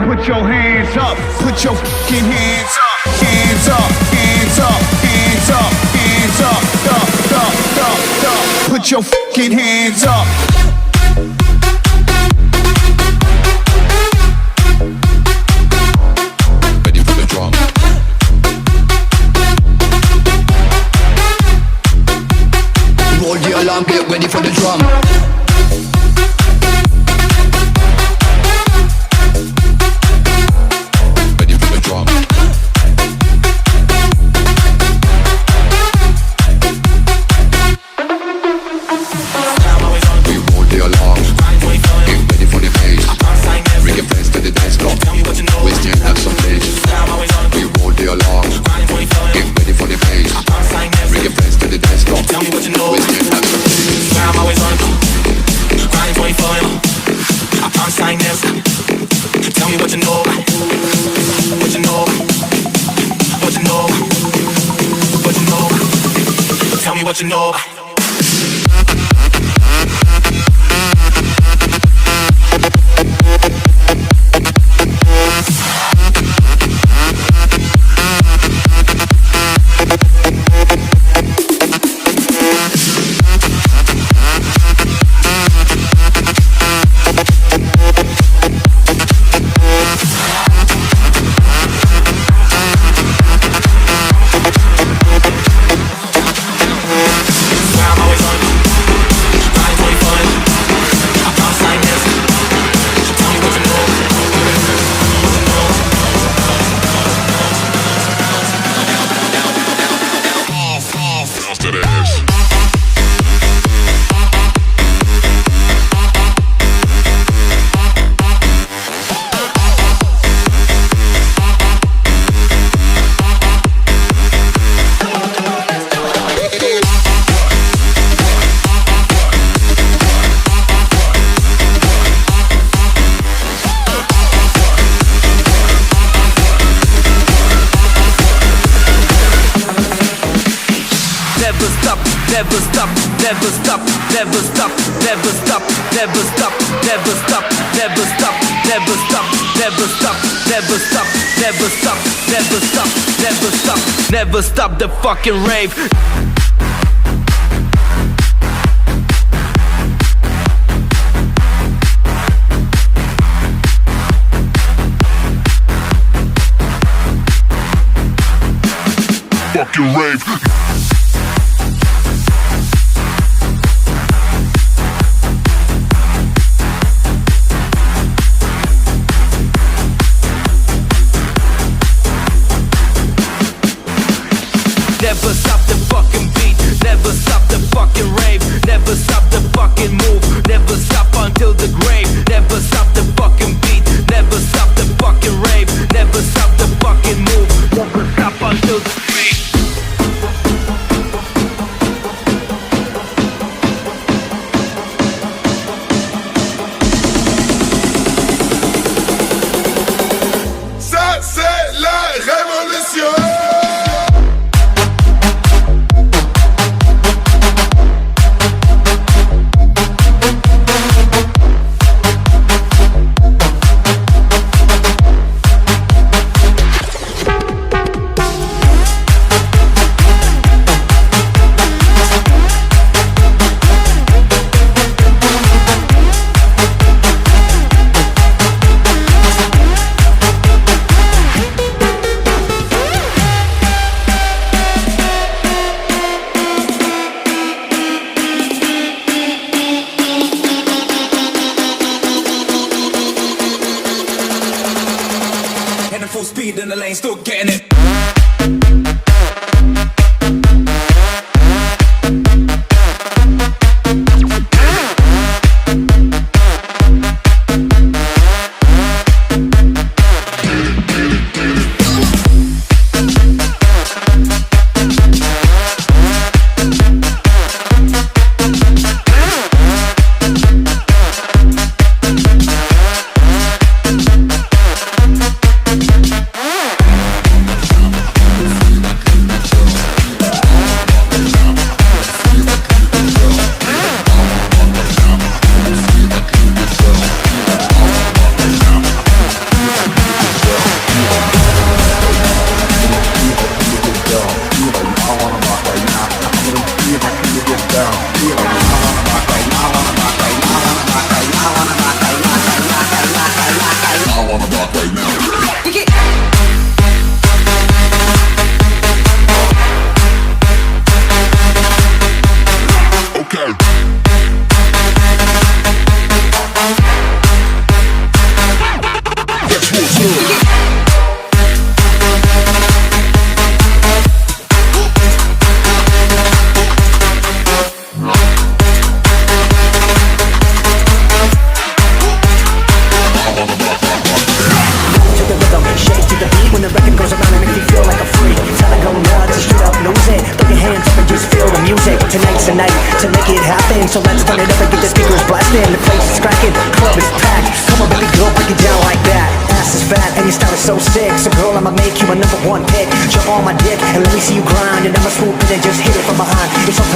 Put your hands up, put your fucking hands up, hands up, hands up, hands up, hands up, put your fucking hands up. Ready for the drum. Roll the alarm, get ready for the drum. What you know. Never stop, never stop, never stop, never stop, never stop, never stop, never stop, never stop, never stop, never stop, never stop, never stop, never stop, never stop the fucking rave. Fucking rave. Never stop the fucking beat, never stop the fucking rave, never stop the fucking move, never stop until the grave, never stop the fucking beat, never stop the fucking rave, never stop the fucking move, never stop until the grave. Ça c'est la révolution. Full speed in the lane, still getting it.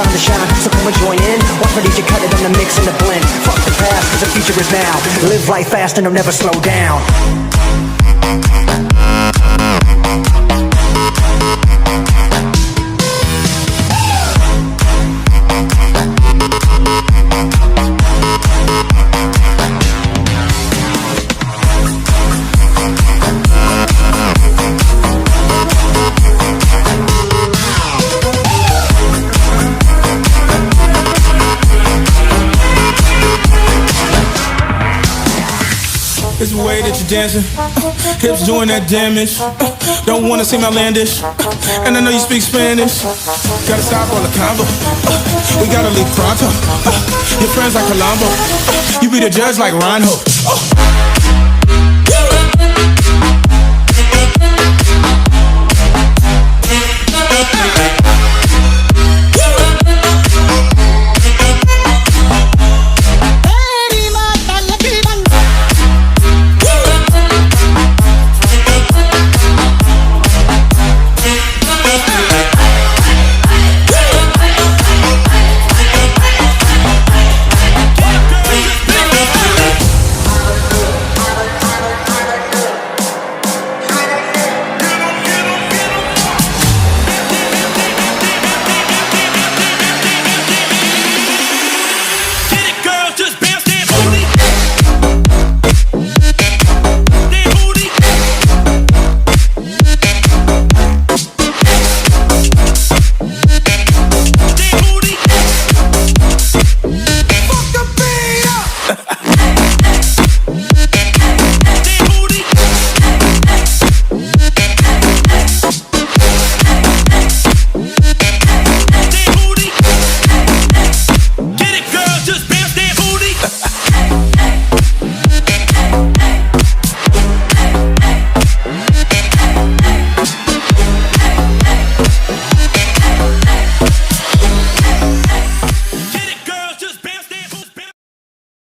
time to shine, so come and join in. Watch my DJ cut it on the mix and the blend. Fuck the past, cause the future is now. Live life fast and I'll never slow down. It's the way that you're dancing, hips doing that damage. Don't wanna seem outlandish, and I know you speak Spanish. Gotta stop all the combo, we gotta leave pronto. Your friends like Colombo, you be the judge like Reinhold.